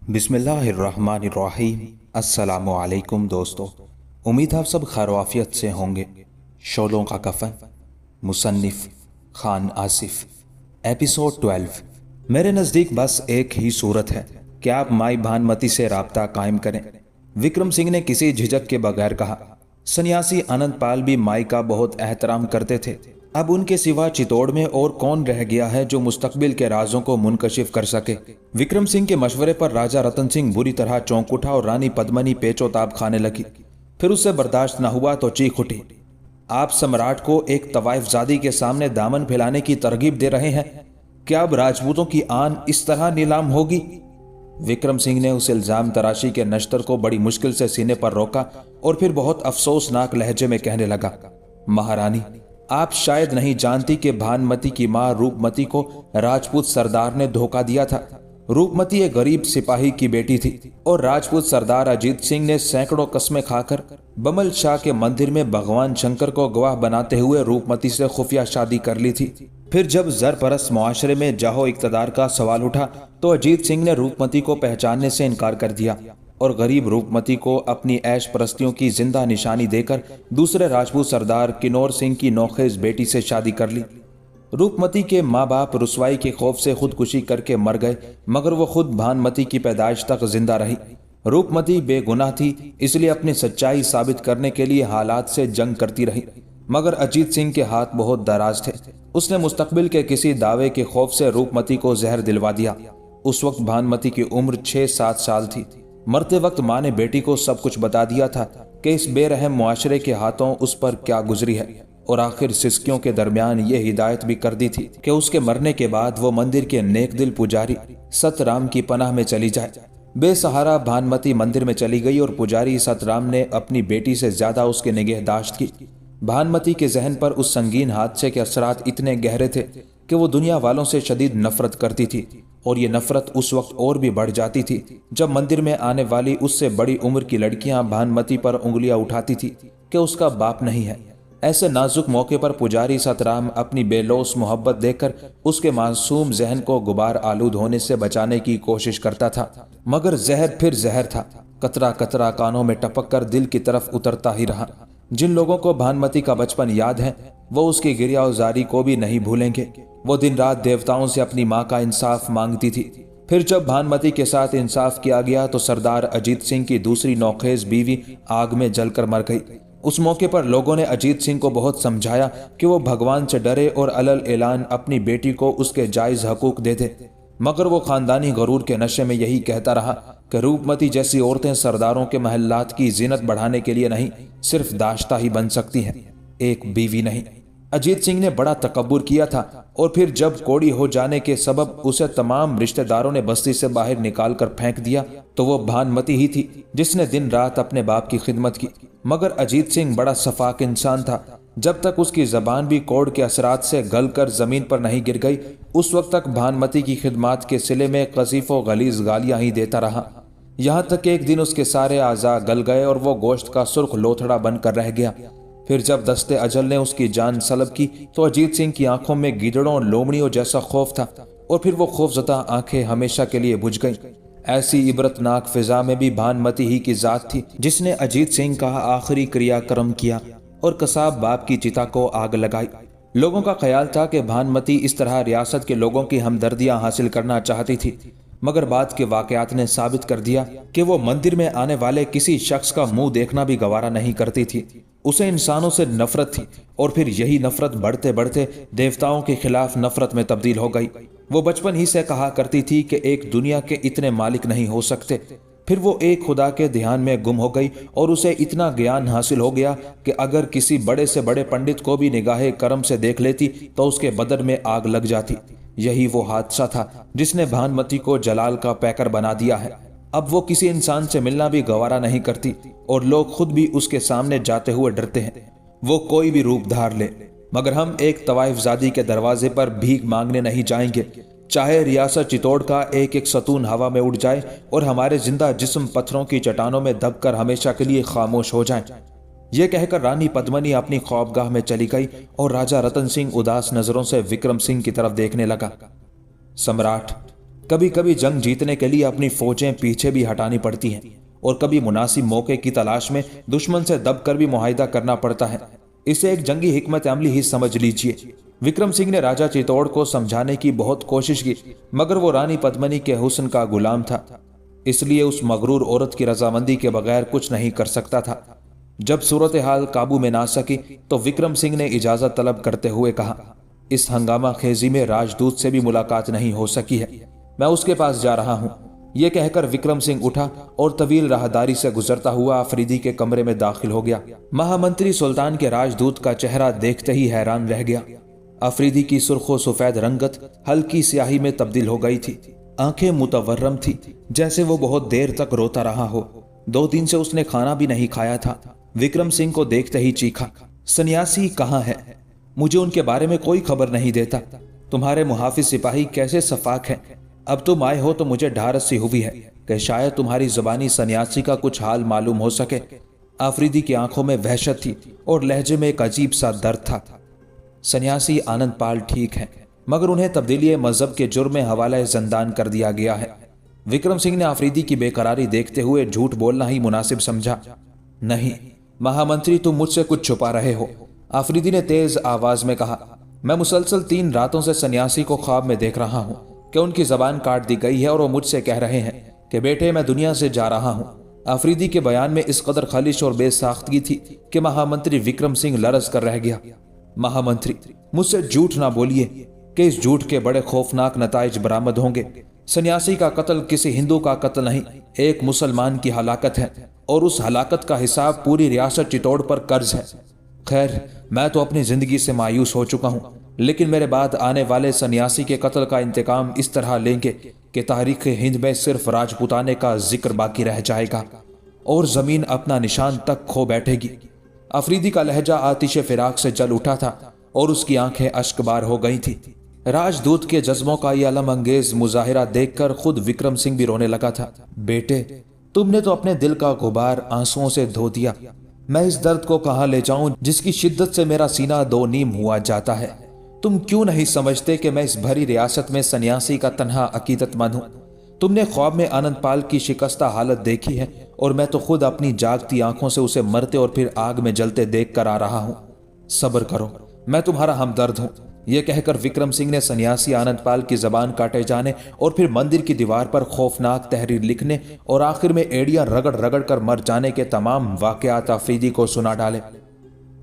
बिस्मिल्लाहिर्रहमानिर्रहीम। अस्सलामु अलैकुम दोस्तों, उम्मीद आप सब खैर आफियत से होंगे। शोलों का कफन, मुसन्निफ खान आसिफ, एपिसोड 12। मेरे नज़दीक बस एक ही सूरत है कि आप माई भानुमति से राब्ता कायम करें। विक्रम सिंह ने किसी झिझक के बगैर कहा। सन्यासी अनंत पाल भी माई का बहुत एहतराम करते थे। अब उनके सिवा चित्तौड़ में और कौन रह गया है जो मुस्तकबिल के राजों को मुनकशिफ कर सके। विक्रम सिंह के मशवरे पर राजा रतन सिंह बुरी तरह चौंक उठा और रानी पद्मनी पेचोताब खाने लगी। फिर उससे बर्दाश्त न हुआ तो चीख उठी, आप सम्राट को एक तवाइफजादी के सामने दामन फैलाने की तरगीब दे रहे हैं। क्या अब राजपूतों की आन इस तरह नीलाम होगी? विक्रम सिंह ने उस इल्जाम तराशी के नश्तर को बड़ी मुश्किल से सीने पर रोका और फिर बहुत अफसोसनाक लहजे में कहने लगा, महारानी, आप शायद नहीं जानती कि भानुमति की मां रूपमती को राजपूत सरदार ने धोखा दिया था। रूपमती एक गरीब सिपाही की बेटी थी और राजपूत सरदार अजीत सिंह ने सैकड़ों कस्में खाकर बमल शाह के मंदिर में भगवान शंकर को गवाह बनाते हुए रूपमती से खुफिया शादी कर ली थी। फिर जब जरपरस्त मुआशरे में जाहो इक्तदार का सवाल उठा तो अजीत सिंह ने रूपमती को पहचानने से इनकार कर दिया और गरीब रूपमती को अपनी ऐश परस्तियों की जिंदा निशानी देकर दूसरे राजपूत सरदार किन्नौर सिंह की नौखेज बेटी से शादी कर ली। रूपमती के माँ बाप रुसवाई के खौफ से खुदकुशी करके मर गए, मगर वो खुद भानुमति की पैदाइश तक जिंदा रही। रूपमती बेगुनाह थी, इसलिए अपनी सच्चाई साबित करने के लिए हालात से जंग करती रही, मगर अजीत सिंह के हाथ बहुत दराज थे। उसने मुस्तकबिल के किसी दावे के खौफ से रूपमती को जहर दिलवा दिया। उस वक्त भानुमति की उम्र 6-7 साल थी। मरते वक्त माँ ने बेटी को सब कुछ बता दिया था कि इस बेरहम मुआशरे के हाथों उस पर क्या गुजरी है, और आखिर सिसकियों के दरमियान ये हिदायत भी कर दी थी कि उसके मरने के बाद वो मंदिर के नेक दिल पुजारी सतराम की पनाह में चली जाए। बेसहारा भानुमति मंदिर में चली गई और पुजारी सतराम ने अपनी बेटी से ज्यादा उसके निगहदाश्त की। भानुमति के जहन पर उस संगीन हादसे के असरात इतने गहरे थे कि वो दुनिया वालों से शदीद नफरत करती थी, और ये नफरत उस वक्त और भी बढ़ जाती थी जब मंदिर में आने वाली उससे बड़ी उम्र की लड़कियां भानुमति पर उंगलियां उठाती थी कि उसका बाप नहीं है। ऐसे नाजुक मौके पर पुजारी सतराम अपनी बेलौस मोहब्बत देकर उसके मासूम जहन को गुबार आलूद होने से बचाने की कोशिश करता था, मगर जहर फिर जहर था। कतरा कतरा कानों में टपक कर दिल की तरफ उतरता ही रहा। जिन लोगों को भानुमति का बचपन याद है वो उसकी गिरियावजारी को भी नहीं भूलेंगे। वो दिन रात देवताओं से अपनी माँ का इंसाफ मांगती थी। फिर जब भानुमति के साथ इंसाफ किया गया तो सरदार अजीत सिंह की दूसरी नौखेज बीवी आग में जलकर मर गई। उस मौके पर लोगों ने अजीत सिंह को बहुत समझाया कि वो भगवान से डरे और अलल ऐलान अपनी बेटी को उसके जायज हकूक दे दे, मगर वो खानदानी गरूर के नशे में यही कहता रहा कि रूपमती जैसी औरतें सरदारों के महल्लात की जीनत बढ़ाने के लिए नहीं, सिर्फ दाश्ता ही बन सकती हैं, एक बीवी नहीं। अजीत सिंह ने बड़ा तकब्बुर किया था, और फिर जब कोड़ी हो जाने के सबब उसे तमाम रिश्तेदारों ने बस्ती से बाहर निकाल कर फेंक दिया तो वो भानुमति ही थी जिसने दिन रात अपने बाप की खिदमत की। मगर अजीत सिंह बड़ा सफाक इंसान था। जब तक उसकी जबान भी कोड़ के असरात से गल कर जमीन पर नहीं गिर गई, उस वक्त तक भानुमति की खिदमत के सिले में कसीफो गलीज गालियां ही देता रहा। यहाँ तक एक दिन उसके सारे आज़ा गल गए और वो गोश्त का सुर्ख लोथड़ा बनकर रह गया। फिर जब दस्ते अजल ने उसकी जान सलब की तो अजीत सिंह की आंखों में गिदड़ों लोमड़ियों जैसा खौफ था, और फिर वो खौफजदा आंखें हमेशा के लिए बुझ गईं। ऐसी इबरतनाक फिजा में भी भानुमति ही की जात थी जिसने अजीत सिंह का आखिरी क्रियाक्रम किया और कसाब बाप की चिता को आग लगाई। लोगों का ख्याल था कि भानुमति इस तरह रियासत के लोगों की हमदर्दियां हासिल करना चाहती थी, मगर बाद के वाकयात ने साबित कर दिया कि वो मंदिर में आने वाले किसी शख्स का मुंह देखना भी गवारा नहीं करती थी। उसे इंसानों से नफरत थी, और फिर यही नफरत बढ़ते बढ़ते देवताओं के खिलाफ नफरत में तब्दील हो गई। वो बचपन ही से कहा करती थी कि एक दुनिया के इतने मालिक नहीं हो सकते। फिर वो एक खुदा के ध्यान में गुम हो गई और उसे इतना ज्ञान हासिल हो गया कि अगर किसी बड़े से बड़े पंडित को भी निगाहे करम से देख लेती तो उसके बदन में आग लग जाती। यही वो हादसा था जिसने भानुमति को जलाल का पैकर बना दिया है। अब वो किसी इंसान से मिलना भी गवारा नहीं करती, और लोग खुद भी उसके सामने जाते हुए डरते हैं। वो कोई भी रूप धार ले, मगर हम एक तवाइफजादी के दरवाजे पर भीख मांगने नहीं जाएंगे, चाहे रियासत चित्तौड़ का एक एक सतून हवा में उड़ जाए और हमारे जिंदा जिस्म पत्थरों की चट्टानों में दबकर हमेशा के लिए खामोश हो जाए। یہ کہہ کر رانی پدمنی اپنی خوابگاہ میں چلی گئی اور راجا رتن سنگھ اداس نظروں سے وکرم سنگھ کی طرف دیکھنے لگا۔ سمراٹ، کبھی کبھی جنگ جیتنے کے لیے اپنی فوجیں پیچھے بھی ہٹانی پڑتی ہیں اور کبھی مناسب موقع کی تلاش میں دشمن سے دب کر بھی معاہدہ کرنا پڑتا ہے۔ اسے ایک جنگی حکمت عملی ہی سمجھ لیجیے۔ وکرم سنگھ نے راجا چتوڑ کو سمجھانے کی بہت کوشش کی، مگر وہ رانی پدمنی کے حسن کا غلام تھا، اس لیے اس مغرور عورت کی رضامندی کے بغیر کچھ نہیں کر سکتا تھا۔ جب صورتحال قابو میں نہ سکی تو وکرم سنگھ نے اجازت طلب کرتے ہوئے کہا، اس ہنگامہ خیزی میں راجدوت سے بھی ملاقات نہیں ہو سکی ہے، میں اس کے پاس جا رہا ہوں۔ یہ کہہ کر وکرم سنگھ اٹھا اور طویل راہداری سے گزرتا ہوا آفریدی کے کمرے میں داخل ہو گیا۔ مہامنتری سلطان کے راجدوت کا چہرہ دیکھتے ہی حیران رہ گیا۔ آفریدی کی سرخ و سفید رنگت ہلکی سیاہی میں تبدیل ہو گئی تھی، آنکھیں متورم تھی جیسے وہ بہت دیر تک روتا رہا ہو۔ 2 دن سے اس نے کھانا بھی نہیں کھایا تھا۔ وکرم سنگھ کو دیکھتے ہی چیخا، سنیاسی کہاں ہے؟ مجھے ان کے بارے میں کوئی خبر نہیں دیتا۔ تمہارے محافظ سپاہی کیسے شفاق ہیں؟ اب تم آئے ہو تو مجھے ڈھارس سی ہوئی ہے کہ شاید تمہاری زبانی سنیاسی کا کچھ حال معلوم ہو سکے۔ آفریدی کی آنکھوں میں وحشت تھی اور لہجے میں ایک عجیب سا درد تھا۔ سنیاسی آنند پال ٹھیک ہیں، مگر انہیں تبدیلی مذہب کے جرم میں حوالہ زندان کر دیا گیا ہے۔ وکرم سنگھ نے آفریدی کی بے قراری دیکھتے ہوئے جھوٹ بولنا ہی مناسب سمجھا۔ نہیں مہامنتری، تم مجھ سے کچھ چھپا رہے ہو، آفریدی نے تیز آواز میں کہا۔ میں مسلسل 3 راتوں سے سنیاسی کو خواب میں دیکھ رہا ہوں کہ ان کی زبان کاٹ دی گئی ہے اور وہ مجھ سے کہہ رہے ہیں کہ بیٹے میں دنیا سے جا رہا ہوں۔ آفریدی کے بیان میں اس قدر خلش اور بے ساختگی تھی کہ مہامنتری وکرم سنگھ لرز کر رہ گیا۔ مہامنتری، مجھ سے جھوٹ نہ بولیے کہ اس جھوٹ کے بڑے خوفناک نتائج برآمد ہوں گے۔ سنیاسی کا قتل کسی ہندو کا قتل نہیں، ایک مسلمان کی ہلاکت ہے، اور اس ہلاکت کا حساب پوری ریاست چتوڑ پر قرض ہے۔ خیر، میں تو اپنی زندگی سے مایوس ہو چکا ہوں، لیکن میرے بعد آنے والے سنیاسی کے قتل کا انتقام اس طرح لیں گے کہ تاریخ ہند میں صرف راجپوتانے کا ذکر باقی رہ جائے گا اور زمین اپنا نشان تک کھو بیٹھے گی۔ آفریدی کا لہجہ آتش فراق سے جل اٹھا تھا اور اس کی آنکھیں اشک بار ہو گئی تھی۔ راجدوت کے جذبوں کا یہ علم انگیز مظاہرہ دیکھ کر خود وکرم سنگھ بھی رونے لگا تھا۔ بیٹے، تم نے تو اپنے دل کا غبار آنسوؤں سے دھو دیا۔ میں اس درد کو کہاں لے جاؤں جس کی شدت سے میرا سینہ 2 نیم ہوا جاتا ہے۔ تم کیوں نہیں سمجھتے کہ میں اس بھری ریاست میں سنیاسی کا تنہا عقیدت مند ہوں؟ تم نے خواب میں آنند پال کی شکستہ حالت دیکھی ہے اور میں تو خود اپنی جاگتی آنکھوں سے اسے مرتے اور پھر آگ میں جلتے دیکھ کر آ رہا ہوں۔ صبر کرو، میں تمہارا ہمدرد ہوں۔ یہ کہہ کر وکرم سنگھ نے سنیاسی آنند پال کی زبان کاٹے جانے اور پھر مندر کی دیوار پر خوفناک تحریر لکھنے اور آخر میں ایڑیاں رگڑ رگڑ کر مر جانے کے تمام واقعات آفریدی کو سنا ڈالے۔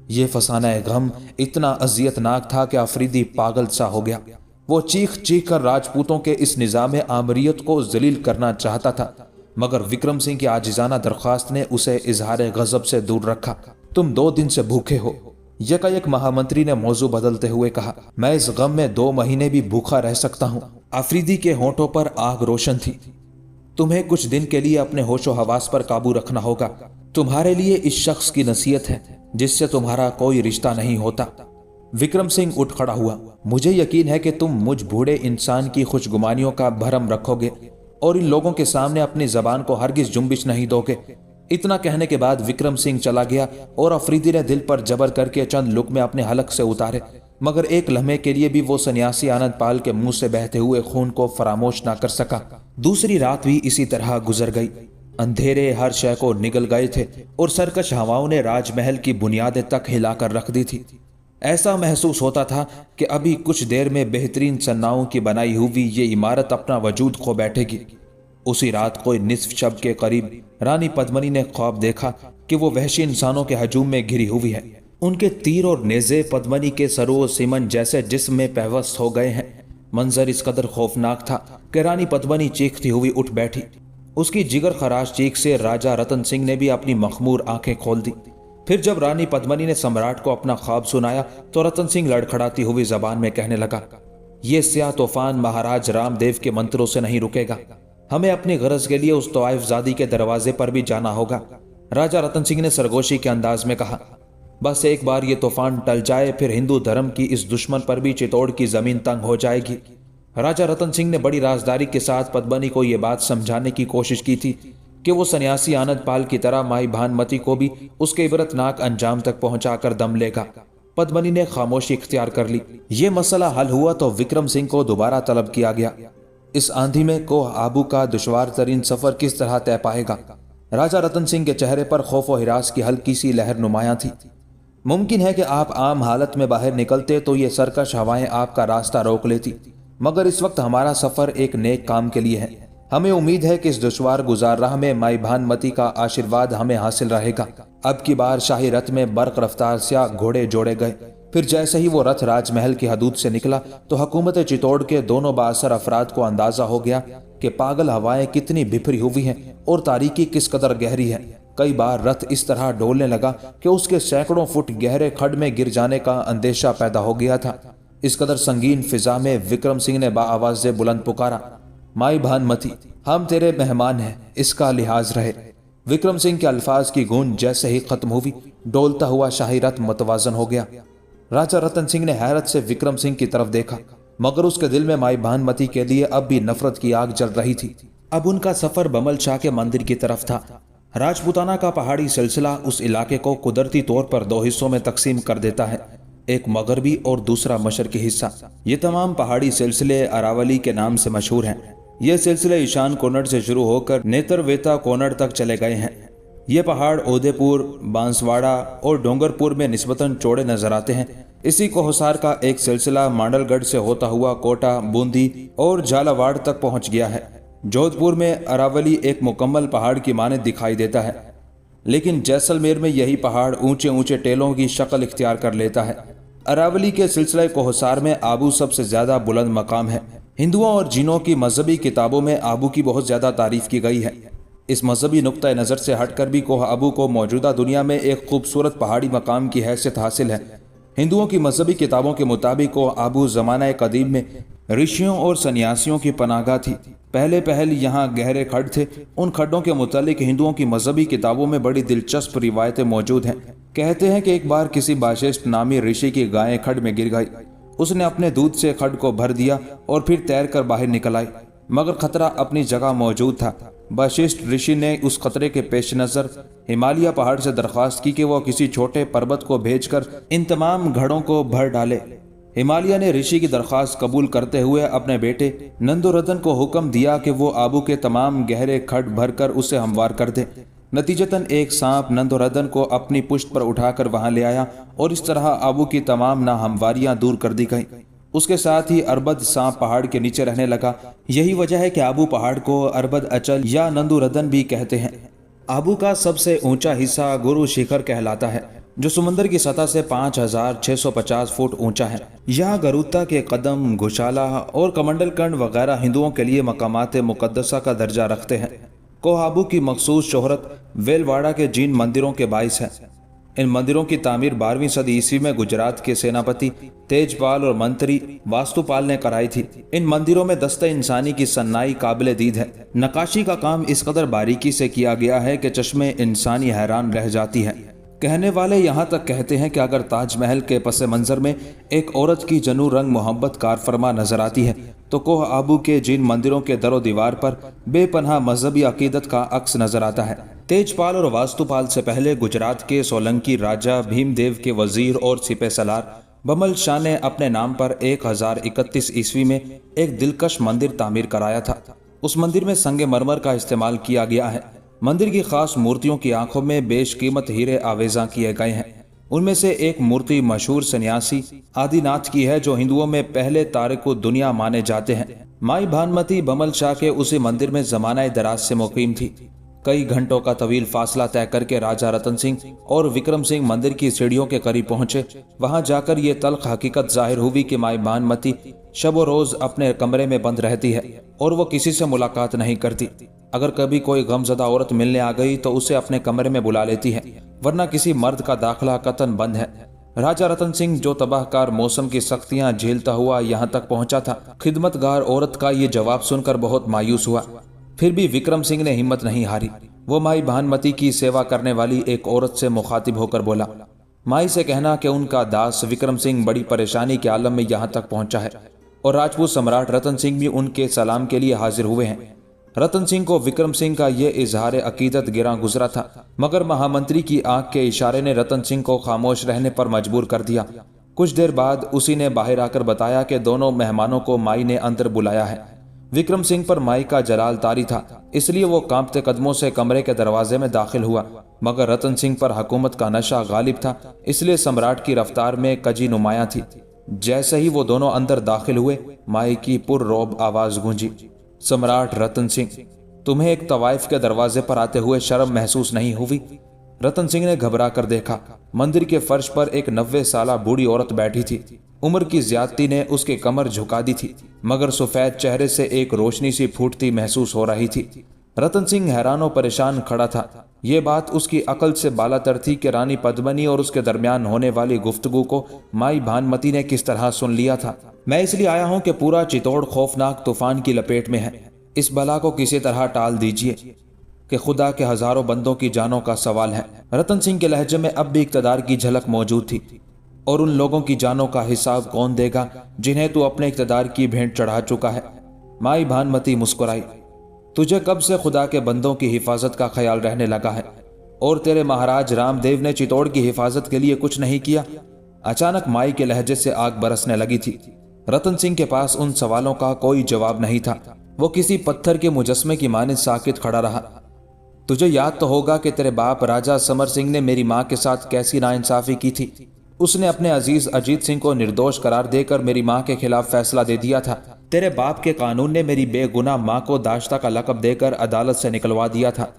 یہ فسانہ غم اتنا اذیت ناک تھا کہ آفریدی پاگل سا ہو گیا۔ وہ چیخ چیخ کر راجپوتوں کے اس نظام آمریت کو ذلیل کرنا چاہتا تھا، مگر وکرم سنگھ کی عاجزانہ درخواست نے اسے اظہار غضب سے دور رکھا۔ تم 2 دن سے بھوکے ہو، یکایک مہامنتری نے موضوع بدلتے ہوئے کہا۔ میں اس غم میں 2 مہینے بھی بھوکا رہ سکتا ہوں۔ آفریدی کے ہونٹوں پر آگ روشن تھی۔ تمہیں کچھ دن کے لیے اپنے ہوش و حواس پر قابو رکھنا ہوگا۔ تمہارے لیے اس شخص کی نصیحت ہے جس سے تمہارا کوئی رشتہ نہیں ہوتا۔ وکرم سنگھ اٹھ کھڑا ہوا۔ مجھے یقین ہے کہ تم مجھ بوڑھے انسان کی خوشگمانیوں کا بھرم رکھو گے اور ان لوگوں کے سامنے اپنی زبان کو ہرگز جنبش نہیں دو گے۔ اتنا کہنے کے بعد وکرم سنگھ چلا گیا اور آفریدی نے دل پر جبر کر کے چند لقمے اپنے حلق سے اتارے، مگر ایک لمحے کے لیے بھی وہ سنیاسی آنند پال کے منہ سے بہتے ہوئے خون کو فراموش نہ کر سکا۔ دوسری رات بھی اسی طرح گزر گئی۔ اندھیرے ہر شے کو نگل گئے تھے اور سرکش ہواؤں نے راج محل کی بنیادیں تک ہلا کر رکھ دی تھی۔ ایسا محسوس ہوتا تھا کہ ابھی کچھ دیر میں بہترین صناؤں کی بنائی ہوئی یہ عمارت اپنا وجود کھو بیٹھے گی۔ اسی رات کوئی نصف شب کے قریب رانی پدمنی نے خواب دیکھا کہ وہ وحشی انسانوں کے ہجوم میں گھری ہوئی ہے۔ ان کے تیر اور نیزے پدمنی کے سرو و سیمن جیسے جسم میں پیوست ہو گئے ہیں۔ منظر اس قدر خوفناک تھا کہ رانی پدمنی چیختی ہوئی اٹھ بیٹھی۔ اس کی جگر خراش چیخ سے راجا رتن سنگھ نے بھی اپنی مخمور آنکھیں کھول دی۔ پھر جب رانی پدمنی نے سمراٹ کو اپنا خواب سنایا تو رتن سنگھ لڑکھڑاتی ہوئی زبان میں کہنے لگا، یہ سیاہ طوفان مہاراج رام دیو کے منتروں سے نہیں رکے گا۔ ہمیں اپنی غرض کے لیے اس طوائف زادی کے دروازے پر بھی جانا ہوگا۔ راجا رتن سنگھ نے سرگوشی کے انداز میں کہا، بس ایک بار یہ طوفان ٹل جائے پھر ہندو دھرم کی اس دشمن پر بھی چتوڑ کی زمین تنگ ہو جائے گی۔ راجا رتن سنگھ نے بڑی رازداری کے ساتھ پدمنی کو یہ بات سمجھانے کی کوشش کی تھی، کہ وہ سنیاسی آنت پال کی طرح مائی بھانمتی کو بھی اس کے عبرتناک انجام تک پہنچا کر دم لے گا۔ پدمنی نے خاموشی اختیار کر لی۔ یہ مسئلہ حل ہوا تو وکرم سنگھ کو دوبارہ طلب کیا گیا۔ اس آندھی میں کوہ آبو کا دشوار ترین سفر کس طرح طے پائے گا؟ راجہ رتن سنگھ کے چہرے پر خوف و ہراس کی ہلکی سی لہر نمایاں تھی۔ ممکن ہے کہ آپ عام حالت میں باہر نکلتے تو یہ سرکش ہوائیں آپ کا راستہ روک لیتی، مگر اس وقت ہمارا سفر ایک نیک کام کے لیے ہے۔ ہمیں امید ہے کہ اس دشوار گزار راہ میں مائی بھانمتی کا آشیرواد ہمیں حاصل رہے گا۔ اب کی بار شاہی رتھ میں برق رفتار سیاہ گھوڑے جوڑے گئے۔ پھر جیسے ہی وہ رتھ راج محل کی حدود سے نکلا تو حکومت چتوڑ کے دونوں بااثر افراد کو اندازہ ہو گیا کہ پاگل ہوائیں کتنی بھپری ہوئی ہیں اور تاریکی کس قدر گہری ہے۔ کئی بار رتھ اس طرح ڈولنے لگا کہ اس کے سینکڑوں فٹ گہرے کھڈ میں گر جانے کا اندیشہ پیدا ہو گیا تھا۔ اس قدر سنگین فضا میں وکرم سنگھ نے باآواز بلند پکارا، مائی بھانمتی، ہم تیرے مہمان ہیں، اس کا لحاظ رہے۔ وکرم سنگھ کے الفاظ کی گونج جیسے ہی ختم ہوئی، ڈولتا ہوا شاہی رتھ متوازن ہو گیا۔ راجہ رتن سنگھ نے حیرت سے وکرم سنگھ کی طرف دیکھا، مگر اس کے دل میں مائی بھانمتی کے لیے اب بھی نفرت کی آگ جل رہی تھی۔ اب ان کا سفر بمل شاہ کے مندر کی طرف تھا۔ راجپوتانہ کا پہاڑی سلسلہ اس علاقے کو قدرتی طور پر دو حصوں میں تقسیم کر دیتا ہے، ایک مغربی اور دوسرا مشرقی حصہ۔ یہ تمام پہاڑی سلسلے اراولی کے نام سے مشہور ہیں۔ یہ سلسلے ایشان کونڑ سے شروع ہو کر نیترویتا کونڑ تک چلے گئے ہیں۔ یہ پہاڑ اودے پور، بانسواڑہ اور ڈونگر پور میں نسبتاً چوڑے نظر آتے ہیں۔ اسی کوہسار کا ایک سلسلہ مانڈل گڑھ سے ہوتا ہوا کوٹا، بوندی اور جھالاواڑ تک پہنچ گیا ہے۔ جودھ پور میں اراولی ایک مکمل پہاڑ کی مانند دکھائی دیتا ہے، لیکن جیسلمیر میں یہی پہاڑ اونچے اونچے ٹیلوں کی شکل اختیار کر لیتا ہے۔ اراولی کے سلسلہ کوہسار میں آبو سب سے زیادہ بلند مقام ہے۔ ہندوؤں اور جینوں کی مذہبی کتابوں میں آبو کی بہت زیادہ تعریف کی گئی ہے۔ اس مذہبی نقطہ نظر سے ہٹ کر بھی کوہ آبو کو موجودہ دنیا میں ایک خوبصورت پہاڑی مقام کی حیثیت حاصل ہے۔ ہندوؤں کی مذہبی کتابوں کے مطابق کوہ آبو زمانہ قدیم میں رشیوں اور سنیاسیوں کی پناہ گاہ تھی۔ پہلے یہاں گہرے کھڈ تھے۔ ان کھڈوں کے متعلق ہندوؤں کی مذہبی کتابوں میں بڑی دلچسپ روایتیں موجود ہیں۔ کہتے ہیں کہ ایک بار کسی باششٹ نامی رشی کی گائیں کھڈ میں گر گئی۔ اس نے اپنے دودھ سے کھڈ کو بھر دیا اور پھر تیر کر باہر نکل آئی، مگر خطرہ اپنی جگہ موجود تھا۔ باششٹ رشی نے اس خطرے کے پیش نظر ہمالیہ پہاڑ سے درخواست کی کہ وہ کسی چھوٹے پربت کو بھیج کر ان تمام گھڑوں کو بھر ڈالے۔ ہمالیہ نے رشی کی درخواست قبول کرتے ہوئے اپنے بیٹے نندوردن کو حکم دیا کہ وہ آبو کے تمام گہرے کھڈ بھر کر اسے ہموار کر دے۔ نتیجتاً ایک سانپ نندوردن کو اپنی پشت پر اٹھا کر وہاں لے آیا اور اس طرح آبو کی تمام ناہمواریاں دور کر دی گئیں۔ اس کے ساتھ ہی اربد سانپ پہاڑ کے نیچے رہنے لگا۔ یہی وجہ ہے کہ آبو پہاڑ کو اربد اچل یا نندوردن بھی کہتے ہیں۔ آبو کا سب سے اونچا حصہ گرو شکھر کہلاتا ہے، جو سمندر کی سطح سے 5650 فٹ اونچا ہے۔ یہاں گروتا کے قدم، گھشالہ اور کمنڈل کنڈ وغیرہ ہندوؤں کے لیے مقامات مقدسہ کا درجہ رکھتے ہیں۔ کوہ آبو کی مخصوص شہرت ویلواڑہ کے جین مندروں کے باعث ہے۔ ان مندروں کی تعمیر 12ویں صدی عیسوی میں گجرات کے سیناپتی تیج پال اور منتری واستو پال نے کرائی تھی۔ ان مندروں میں دستہ انسانی کی صنائی قابل دید ہے۔ نقاشی کا کام اس قدر باریکی سے کیا گیا ہے کہ چشمے انسانی حیران رہ جاتی ہے۔ کہنے والے یہاں تک کہتے ہیں کہ اگر تاج محل کے پس منظر میں ایک عورت کی جنو رنگ محبت کار فرما نظر آتی ہے تو کوہ آبو کے جن مندروں کے در و دیوار پر بے پناہ مذہبی عقیدت کا عکس نظر آتا ہے۔ تیج پال اور واستو پال سے پہلے گجرات کے سولنکی راجہ بھیم دیو کے وزیر اور سپہ سالار بمل شاہ نے اپنے نام پر 1031 عیسوی میں ایک دلکش مندر تعمیر کرایا تھا۔ اس مندر میں سنگ مرمر کا استعمال کیا گیا ہے۔ مندر کی خاص مورتیوں کی آنکھوں میں بیش قیمت ہیرے آویزاں کیے گئے ہیں۔ ان میں سے ایک مورتی مشہور سنیاسی آدی ناتھ کی ہے، جو ہندوؤں میں پہلے تارک دنیا مانے جاتے ہیں۔ مائی بھانمتی بمل شاہ کے اسی مندر میں زمانہ دراز سے مقیم تھی۔ کئی گھنٹوں کا طویل فاصلہ طے کر کے راجہ رتن سنگھ اور وکرم سنگھ مندر کی سیڑھیوں کے قریب پہنچے۔ وہاں جا کر یہ تلخ حقیقت ظاہر ہوئی کہ مائی بھانمتی شب و روز اپنے کمرے میں بند رہتی ہے اور وہ کسی سے ملاقات نہیں کرتی۔ اگر کبھی کوئی غمزدہ عورت ملنے آ گئی تو اسے اپنے کمرے میں بلا لیتی ہے، ورنہ کسی مرد کا داخلہ قطعاً بند ہے۔ راجہ رتن سنگھ، جو تباہ کار موسم کی سختیاں جھیلتا ہوا یہاں تک پہنچا تھا، خدمت گار عورت کا یہ جواب سن کر بہت مایوس ہوا۔ پھر بھی وکرم سنگھ نے ہمت نہیں ہاری۔ وہ مائی بھانمتی کی سیوا کرنے والی ایک عورت سے مخاطب ہو کر بولا، مائی سے کہنا کہ ان کا داس وکرم سنگھ بڑی پریشانی کے عالم میں یہاں تک پہنچا ہے اور راجپوت سمراٹ رتن سنگھ بھی ان کے سلام کے لیے حاضر ہوئے ہیں۔ रतन सिंह को विक्रम सिंह का ये इजहार अकीदत गिरा गुजरा था, मगर महामंत्री की आंख के इशारे ने रतन सिंह को खामोश रहने पर मजबूर कर दिया। कुछ देर बाद उसी ने बाहर आकर बताया कि दोनों मेहमानों को माई ने अंदर बुलाया है। विक्रम सिंह पर माई का जलाल तारी था, इसलिए वो कांपते कदमों से कमरे के दरवाजे में दाखिल हुआ, मगर रतन सिंह पर हुकूमत का नशा गालिब था, इसलिए सम्राट की रफ्तार में कजी नुमाया थी। जैसे ही वो दोनों अंदर दाखिल हुए, माई की पुररौब आवाज गूंजी, सम्राट रतन सिंह, तुम्हें एक तवाइफ के दरवाजे पर आते हुए शर्म महसूस नहीं हुई? रतन सिंह ने घबरा कर देखा। मंदिर के फर्श पर एक 90 साला बूढ़ी औरत बैठी थी। उम्र की ज्यादती ने उसकी कमर झुका दी थी, मगर सफेद चेहरे से एक रोशनी सी फूटती महसूस हो रही थी। रतन सिंह हैरान और परेशान खड़ा था। ये बात उसकी अकल से बालातर थी कि रानी पद्मनी और उसके दरमियान होने वाली गुफ्तगू को माई भानुमति ने किस तरह सुन लिया था। मैं इसलिए आया हूं कि पूरा चित्तौड़ खौफनाक तूफान की लपेट में है। इस बला को किसी तरह टाल दीजिए कि खुदा के हजारों बंदों की जानों का सवाल है। रतन सिंह के लहजे में अब भी इक़्तिदार की झलक मौजूद थी। और उन लोगों की जानों का हिसाब कौन देगा जिन्हें तू अपने इक़्तिदार की भेंट चढ़ा चुका है? माई भानुमति मुस्कुराई। तुझे कब से खुदा के बंदों की हिफाजत का ख्याल रहने लगा है? और तेरे महाराज रामदेव ने चित्तौड़ की हिफाजत के लिए कुछ नहीं किया? अचानक माई के लहजे से आग बरसने लगी थी। रतन सिंह के पास उन सवालों का कोई जवाब नहीं था। वो किसी पत्थर के मुजस्मे की मानिंद साकित खड़ा रहा। तुझे याद तो होगा कि तेरे बाप राजा समर सिंह ने मेरी माँ के साथ कैसी नाइंसाफी की थी। उसने अपने अजीज अजीत सिंह को निर्दोष करार देकर मेरी माँ के खिलाफ फैसला दे दिया था। तेरे बाप के कानून ने मेरी बेगुनाह माँ को दाश्ता का लक़ब देकर अदालत से निकलवा दिया था।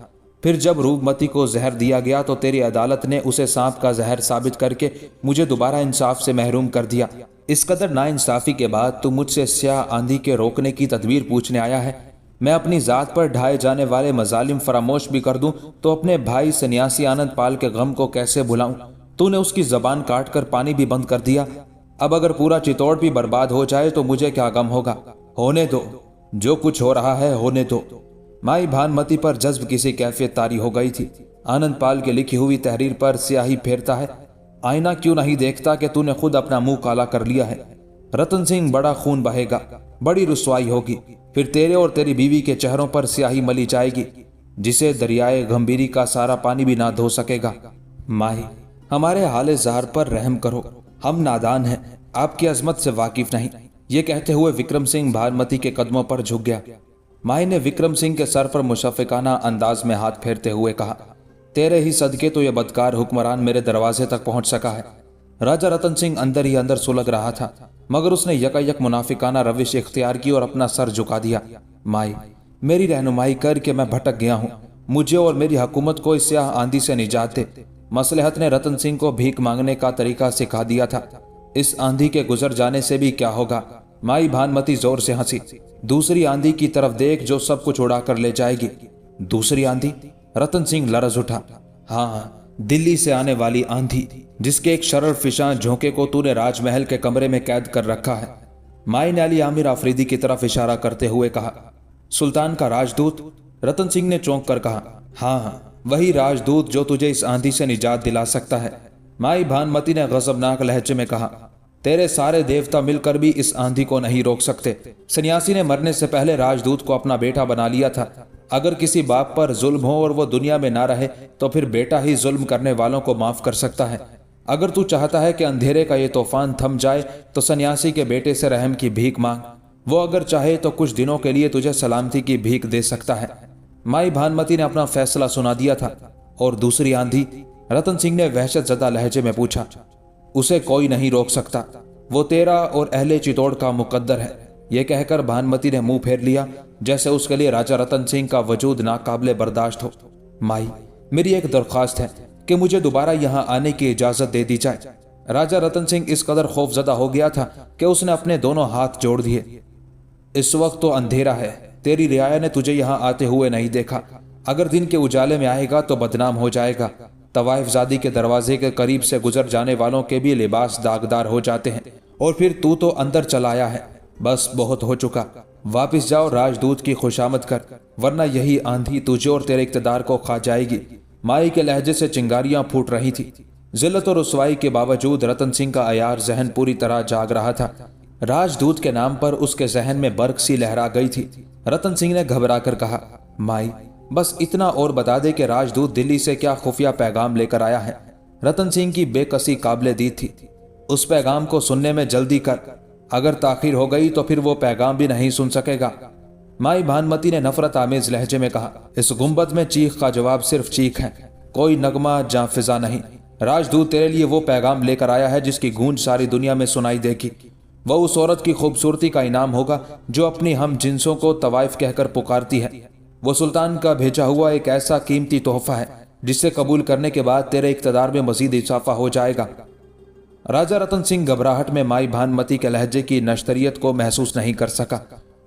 फिर जब रूपमती को जहर दिया गया तो तेरी अदालत ने उसे सांप का जहर साबित करके मुझे दोबारा इंसाफ से महरूम कर दिया। इस कदर नाइंसाफी के बाद तू मुझसे स्याह आंधी के रोकने की तदबीर पूछने आया है। मैं अपनी ज़ात पर ढाए जाने वाले मजालिम फरामोश भी कर दूं तो अपने भाई सन्यासी आनंद पाल के गम को कैसे भुलाऊं? तूने उसकी जबान काट कर पानी भी बंद कर दिया। अब अगर पूरा चित्तौड़ भी बर्बाद हो जाए तो मुझे क्या गम होगा? होने दो, जो कुछ हो रहा है होने दो। माई भानुमति पर जज्ब किसी कैफियत तारी हो गई थी। आनंद पाल की लिखी हुई तहरीर पर स्याही फेरता है, आईना क्यों नहीं देखता कि तूने खुद अपना मुंह काला कर लिया है? रतन सिंह, बड़ा खून बहेगा, बड़ी रुसवाई होगी। फिर तेरे और तेरी बीवी के चेहरों पर स्याही मली जाएगी जिसे दरियाए गंभीरी का सारा पानी भी ना धो सकेगा। माही, हमारे हाले ज़ाहर पर रहम करो, हम नादान हैं, आपकी अजमत से वाकिफ नहीं। ये कहते हुए विक्रम सिंह भानुमति के कदमों पर झुक गया। माही ने विक्रम सिंह के सर पर मुशफ़िकाना अंदाज में हाथ फेरते हुए कहा, तेरे ही सदके तो यह बदकार हुक्मरान मेरे दरवाजे तक पहुंच सका है। राजा रतन सिंह अंदर ही अंदर सुलग रहा था, मगर उसने यकायक मुनाफिकाना रविश इख्तियार की और अपना सर झुका दिया। माई, मेरी रहनुमाई कर के मैं भटक गया हूँ। मुझे और मेरी हुकूमत को इस स्याह आंधी से निजात दे। मसलहत ने रतन सिंह को भीख मांगने का तरीका सिखा दिया था। इस आंधी के गुजर जाने से भी क्या होगा? माई भानुमति जोर से हंसी। दूसरी आंधी की तरफ देख जो सब कुछ उड़ा कर ले जाएगी। दूसरी आंधी? रतन सिंह लरज उठा। हाँ, दिल्ली से आने वाली आंधी, जिसके एक शरर फिशां झोंके को तूने राजमहल के कमरे में कैद कर रखा है। माई ने अली आमिर आफरीदी की तरफ इशारा करते हुए कहा, सुल्तान का राजदूत? रतन सिंह ने चौंक कर कहा, हाँ, वही राजदूत जो तुझे इस आंधी से निजात दिला सकता है। माई भानुमति ने गजबनाक लहजे में कहा, तेरे सारे देवता मिलकर भी इस आंधी को नहीं रोक सकते। सन्यासी ने मरने से पहले राजदूत को अपना बेटा बना लिया था। अगर किसी बाप पर जुल्म हो और वो दुनिया में ना रहे तो फिर बेटा ही जुल्म करने वालों को माफ कर सकता है। अगर तू चाहता है कि अंधेरे का ये तूफान थम जाए तो सन्यासी के बेटे से रहम की भीख मांग। वो अगर चाहे तो कुछ दिनों के लिए तुझे सलामती की भीख दे सकता है। माई भानुमति ने अपना फैसला सुना दिया था। और दूसरी आंधी? रतन सिंह ने वहशत ज़दा लहजे में पूछा। उसे कोई नहीं रोक सकता, वो तेरा और अहले चित्तौड़ का मुकद्दर है। यह कहकर भानुमति ने मुंह फेर लिया जैसे उसके लिए राजा रतन सिंह का वजूद नाकाबिले बर्दाश्त हो। माई, मेरी एक दरख्वास्त है कि मुझे दोबारा यहाँ आने की इजाज़त दे दी जाए। राजा रतन सिंह इस कदर खौफजदा हो गया था कि उसने अपने दोनों हाथ जोड़ दिए। इस वक्त तो अंधेरा है, तेरी रियाया ने तुझे यहाँ आते हुए नहीं देखा। अगर दिन के उजाले में आएगा तो बदनाम हो जाएगा। तवाइफ ज़ादी के दरवाजे के करीब से गुजर जाने वालों के भी लिबास दागदार हो जाते हैं। और फिर तू तो अंदर चलाया है, बस बहुत हो चुका। वापिस जाओ, राजदूत की खुशामद कर, वरना यही आंधी तुझे और तेरे इक़्तिदार को खा जाएगी। माई के लहजे से चिंगारियां फूट रही थी। जिल्लत और रुसवाई के बावजूद रतन सिंह का अयार जहन पूरी तरह जाग रहा था। राजदूत के नाम पर उसके जहन में बर्क सी लहरा गई थी। रतन सिंह ने घबरा कर कहा, माई बस इतना और बता दे कि राजदूत दिल्ली से क्या खुफिया पैगाम लेकर आया है। रतन सिंह की बेकसी काबिले दीद थी। उस पैगाम को सुनने में जल्दी कर, अगर ताखीर हो गई तो फिर वो पैगाम भी नहीं सुन सकेगा। माई भानुमती ने नफरत आमेज लहजे में कहा, इस गुंबद में चीख का जवाब सिर्फ चीख है, कोई नगमा या फिजा नहीं। राजदूत तेरे लिए वो पैगाम लेकर आया है जिसकी गूंज सारी दुनिया में सुनाई देगी। वह उस औरत की खूबसूरती का इनाम होगा जो अपनी हम जिन्सों को तवाइफ कहकर पुकारती है। वो सुल्तान का भेजा हुआ एक ऐसा कीमती तोहफा है जिसे कबूल करने के बाद तेरे इक़्तिदार में मजीद इजाफा हो जाएगा। राजा रतन सिंह घबराहट में माई भानुमती के लहजे की नश्तरियत को महसूस नहीं कर सका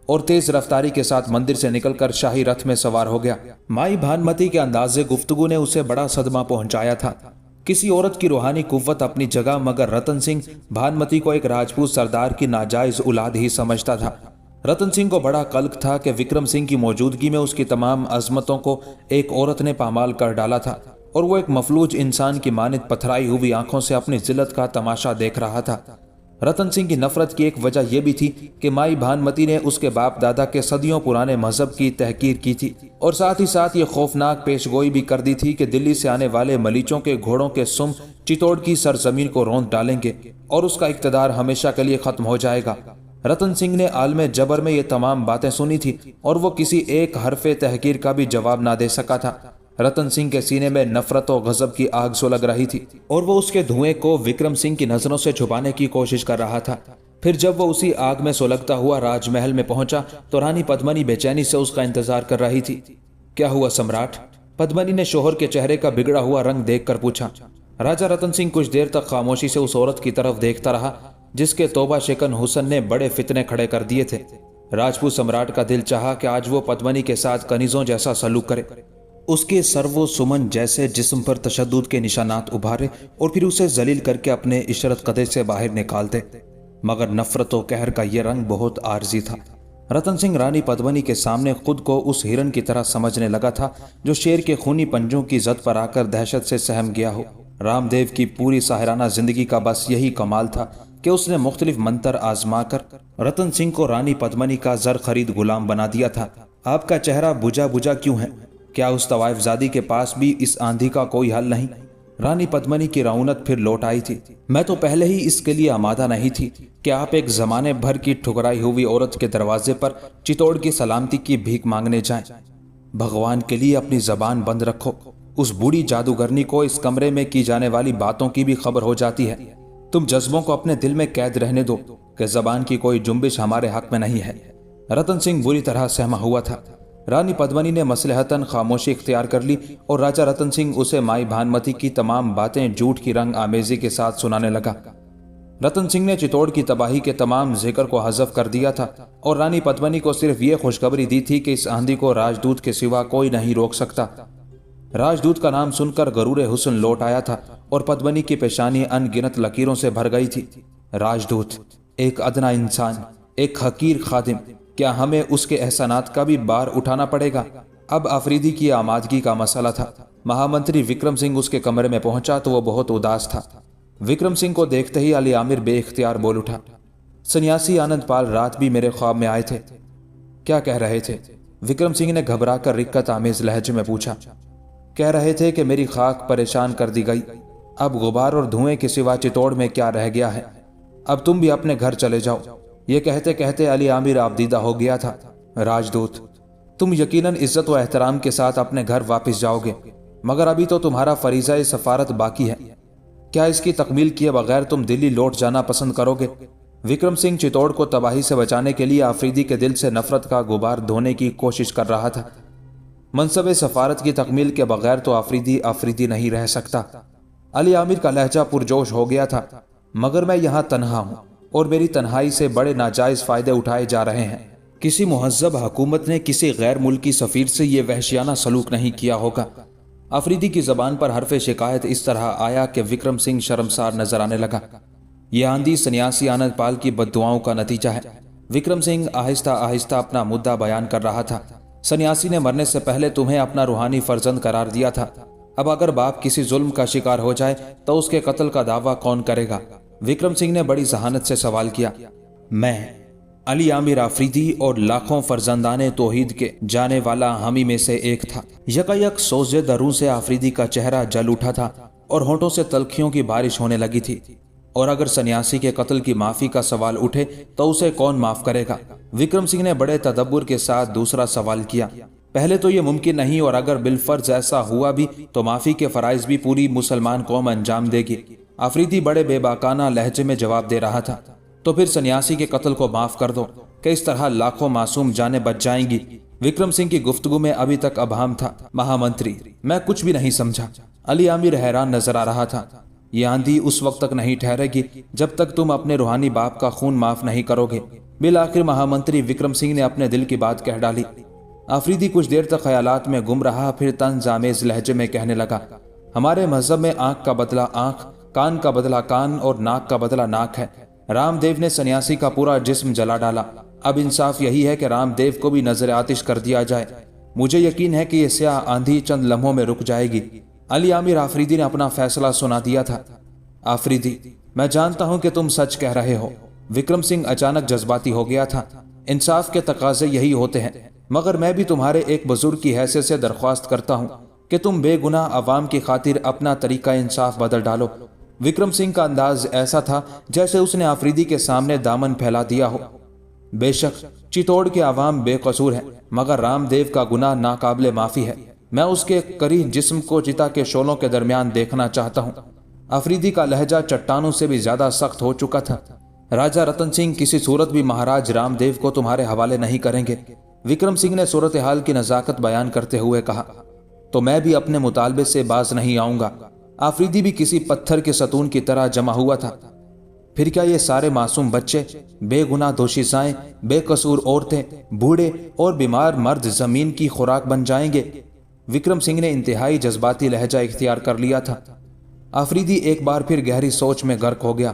और तेज रफ्तारी के साथ मंदिर से निकलकर शाही रथ में सवार हो गया। माई भानुमती के अंदाजे गुफ्तगू ने उसे बड़ा सदमा पहुंचाया था। किसी औरत की रूहानी कुव्वत अपनी जगह, मगर रतन सिंह भानुमती को एक राजपूत सरदार की नाजायज औलाद ही समझता था। रतन सिंह को बड़ा कल्क था कि विक्रम सिंह की मौजूदगी में उसकी तमाम अजमतों को एक औरत ने पामाल कर डाला था और वो एक मफलूज इंसान की मानित पथराई हुई आंखों से अपनी जिल्लत का तमाशा देख रहा था। रतन सिंह की नफरत की एक वजह यह भी थी कि माई भानुमती ने उसके बाप दादा के सदियों पुराने मजहब की तहकीर की थी और साथ ही साथ ये खौफनाक पेशगोई भी कर दी थी कि दिल्ली से आने वाले मलीचों के घोड़ों के सुम चित्तौड़ की सरजमीन को रौंद डालेंगे और उसका इक़्तिदार हमेशा के लिए खत्म हो जाएगा। रतन सिंह ने आलम जबर में ये तमाम बातें सुनी थी और वो किसी एक हरफे तहकीर का भी जवाब ना दे सका था। रतन सिंह के सीने में नफरत और गजब की आग सुलग रही थी और वो उसके धुएं को विक्रम सिंह की नजरों से छुपाने की कोशिश कर रहा था। फिर जब वो उसी आग में सुलगता हुआ राजमहल में पहुंचा तो रानी पद्मनी बेचैनी से उसका इंतजार कर रही थी। क्या हुआ सम्राट? पद्मनी ने शोहर के चेहरे का बिगड़ा हुआ रंग देखकर पूछा। राजा रतन सिंह कुछ देर तक खामोशी से उस औरत की तरफ देखता रहा जिसके तौबा शिकन हुस्न ने बड़े फितने खड़े कर दिए थे। राजपूत सम्राट का दिल चाहा कि आज वो पद्मनी के साथ कनीजों जैसा सलूक करे, उसके सर्वो सुमन जैसे जिस्म पर तशद्दुद के निशानात उभारे और फिर उसे जलील करके अपने इशरत कदे से बाहर निकाल दे, मगर नफरत और कहर का यह रंग बहुत आर्जी था। रतन सिंह रानी पद्मनी के सामने खुद को उस हिरन की तरह समझने लगा था जो शेर के खूनी पंजों की जद पर आकर दहशत से सहम गया हो। रामदेव की पूरी साहिराना जिंदगी का बस यही कमाल था कि उसने मुख्तलिफ मंत्र आजमा कर रतन सिंह को रानी पद्मनी का जर खरीद गुलाम बना दिया था। आपका चेहरा बुझा बुझा क्यों है? क्या उस तवाइफजादी के पास भी इस आंधी का कोई हल नहीं? रानी पद्मनी की रौनक फिर लौट आई थी। मैं तो पहले ही इसके लिए आमादा नहीं थी कि आप एक जमाने भर की ठुकराई हुई औरत के दरवाजे पर चित्तौड़ की सलामती की भीख मांगने जाएं। भगवान के लिए अपनी जबान बंद रखो। उस बूढ़ी जादूगरनी को इस कमरे में की जाने वाली बातों की भी खबर हो जाती है। तुम जज्बों को अपने दिल में कैद रहने दो कि जबान की कोई जुम्बिश हमारे हक में नहीं है। रतन सिंह बुरी तरह सहमा हुआ था। रानी पद्मनी ने मसलहतन खामोशी इख्तियार कर ली और राजा रतन सिंह उसे माई भानुमती की तमाम बातें झूठ की रंग आमेजी के साथ सुनाने लगा। रतन सिंह ने चित्तौड़ की तबाही के तमाम जिक्र को हज़फ कर दिया था और रानी पद्मनी को सिर्फ ये खुशखबरी दी थी कि इस आंधी को राजदूत के सिवा कोई नहीं रोक सकता। राजदूत का नाम सुनकर गरूरे हुस्न लौट आया था और पद्मनी की पेशानी अनगिनत लकीरों से भर गई थी। राजदूत, एक अदना इंसान, एक हकीर खादिम, क्या हमें उसके एहसानात का भी बार उठाना पड़ेगा? अब आफरीदी की आमादगी का मसला था। महामंत्री विक्रम सिंह उसके कमरे में पहुंचा तो वो बहुत उदास था। विक्रम सिंह को देखते ही अली आमिर बेइख्तियार बोल उठा, सन्यासी आनंदपाल रात भी मेरे ख्वाब में आए थे। क्या कह रहे थे? विक्रम सिंह ने घबरा कर रिक्कत आमेज लहजे में पूछा। कह रहे थे कि मेरी खाक परेशान कर दी गई, अब गुबार और धुएं के सिवा चित्तौड़ में क्या रह गया है, अब तुम भी अपने घर चले जाओ। ये कहते कहते अली आमिर आबदीदा हो गया था। राजदूत, तुम यकीनन इज्जत व एहतराम के साथ अपने घर वापस जाओगे, मगर अभी तो तुम्हारा फरीज़ा सफारत बाकी है। क्या इसकी तकमील किए बगैर तुम दिल्ली लौट जाना पसंद करोगे? विक्रम सिंह चित्तौड़ को तबाही से बचाने के लिए आफरीदी के दिल से नफरत का गुबार धोने की कोशिश कर रहा था। मनसब सफारत की तकमील के बगैर तो आफरीदी नहीं रह सकता। अली आमिर का लहजा पुरजोश हो गया था। मगर मैं यहाँ तन्हा हूँ और मेरी तन्हाई से बड़े नाजायज फायदे उठाए जा रहे हैं। किसी मुहज्जब हुकूमत ने किसी गैर मुल्की सफीर से ये वहशियाना सलूक नहीं किया होगा। अफरीदी की जबान पर हरफ शिकायत इस तरह आया कि विक्रम सिंह शर्मसार नजर आने लगा। यह आंधी सन्यासी आनंदपाल की बद्दुआओं का नतीजा है। विक्रम सिंह आहिस्ता आहिस्ता अपना मुद्दा बयान कर रहा था। सन्यासी ने मरने से पहले तुम्हें अपना रूहानी फर्जंद करार दिया था। अब अगर बाप किसी जुल्म का शिकार हो जाए तो उसके कत्ल का दावा कौन करेगा? विक्रम सिंह ने बड़ी जहानत से सवाल किया। मैं, علی عامر آفریدی اور لاکھوں فرزندان توحید کے جانے والا ہمی میں سے ایک تھا۔ یکایک سوزے دروں سے آفریدی کا چہرہ جل اٹھا تھا اور ہونٹوں سے تلخیوں کی بارش ہونے لگی تھی۔ اور اگر سنیاسی کے قتل کی معافی کا سوال اٹھے تو اسے کون معاف کرے گا؟ وکرم سنگھ نے بڑے تدبر کے ساتھ دوسرا سوال کیا۔ پہلے تو یہ ممکن نہیں، اور اگر بالفرض ایسا ہوا بھی تو معافی کے فرائض بھی پوری مسلمان قوم انجام دے گی۔ آفریدی بڑے بے باکانہ لہجے میں جواب دے رہا تھا۔ تو پھر سنیاسی کے قتل کو معاف کر دو کہ اس طرح لاکھوں معصوم جانیں بچ جائیں گی۔ وکرم سنگھ کی گفتگو میں ابھی تک ابہام تھا۔ مہا منتری، میں کچھ بھی نہیں سمجھا۔ علی عامر حیران نظر آ رہا تھا۔ یہ آندھی اس وقت تک نہیں ٹھہرے گی جب تک تم اپنے روحانی باپ کا خون معاف نہیں کرو گے۔ بالآخر مہا منتری وکرم سنگھ نے اپنے دل کی بات کہہ ڈالی۔ آفریدی کچھ دیر تک خیالات میں گم رہا، پھر طنز آمیز لہجے میں کہنے لگا، ہمارے مذہب میں آنکھ کا بدلہ آنکھ، کان کا بدلہ کان اور ناک کا بدلہ ناک ہے۔ رام دیو نے سنیاسی کا پورا جسم جلا ڈالا۔ اب انصاف یہی ہے کہ رام دیو کو بھی نظر آتش کر دیا جائے۔ مجھے یقین ہے کہ یہ سیاہ آندھی چند لمحوں میں رک جائے گی۔ علی عامر آفریدی نے اپنا فیصلہ سنا دیا تھا۔ آفریدی، میں جانتا ہوں کہ تم سچ کہہ رہے ہو۔ وکرم سنگھ اچانک جذباتی ہو گیا تھا۔ انصاف کے تقاضے یہی ہوتے ہیں، مگر میں بھی تمہارے ایک بزرگ کی حیثیت سے درخواست کرتا ہوں کہ تم بے گناہ عوام کی خاطر اپنا طریقہ انصاف بدل ڈالو۔ وکرم سنگھ کا انداز ایسا تھا جیسے اس نے آفریدی کے سامنے دامن پھیلا دیا ہو۔ بے شک چتوڑ کے عوام بے قصور ہیں، مگر رام دیو کا گناہ ناقابل معافی ہے۔ میں اس کے کریہ جسم کو چتا کے شعلوں کے درمیان دیکھنا چاہتا ہوں۔ آفریدی کا لہجہ چٹانوں سے بھی زیادہ سخت ہو چکا تھا۔ راجہ رتن سنگھ کسی صورت بھی مہاراج رام دیو کو تمہارے حوالے نہیں کریں گے۔ وکرم سنگھ نے صورتحال کی نزاکت بیان کرتے ہوئے کہا، تو میں بھی اپنے مطالبے سے باز نہیں آؤں گا۔ آفریدی بھی کسی پتھر کے ستون کی طرح جمع ہوا تھا۔ پھر کیا یہ سارے معصوم بچے، بے گناہ دوشیزائیں، بے قصور عورتیں، بوڑھے اور بیمار مرد زمین کی خوراک بن جائیں گے؟ وکرم سنگھ نے انتہائی جذباتی لہجہ اختیار کر لیا تھا۔ آفریدی ایک بار پھر گہری سوچ میں غرق ہو گیا۔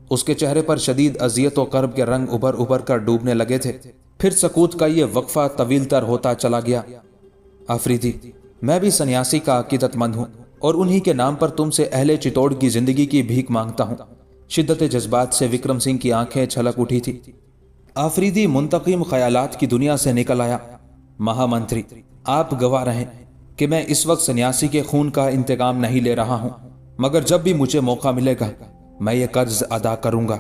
اس کے چہرے پر شدید اذیت و کرب کے رنگ ابھر ابھر کر ڈوبنے لگے تھے۔ پھر سکوت کا یہ وقفہ طویل تر ہوتا چلا گیا۔ آفریدی، میں بھی سنیاسی کا عقیدت مند ہوں، اور انہی کے نام پر تم سے اہل چتوڑ کی زندگی کی بھیک مانگتا ہوں۔ شدت جذبات سے وکرم سنگھ کی آنکھیں چھلک اٹھی تھی۔ آفریدی منتقم خیالات کی دنیا سے نکل آیا۔ مہا منتری، آپ گواہ رہیں کہ میں اس وقت سنیاسی کے خون کا انتقام نہیں لے رہا ہوں، مگر جب بھی مجھے موقع ملے گا میں یہ قرض ادا کروں گا۔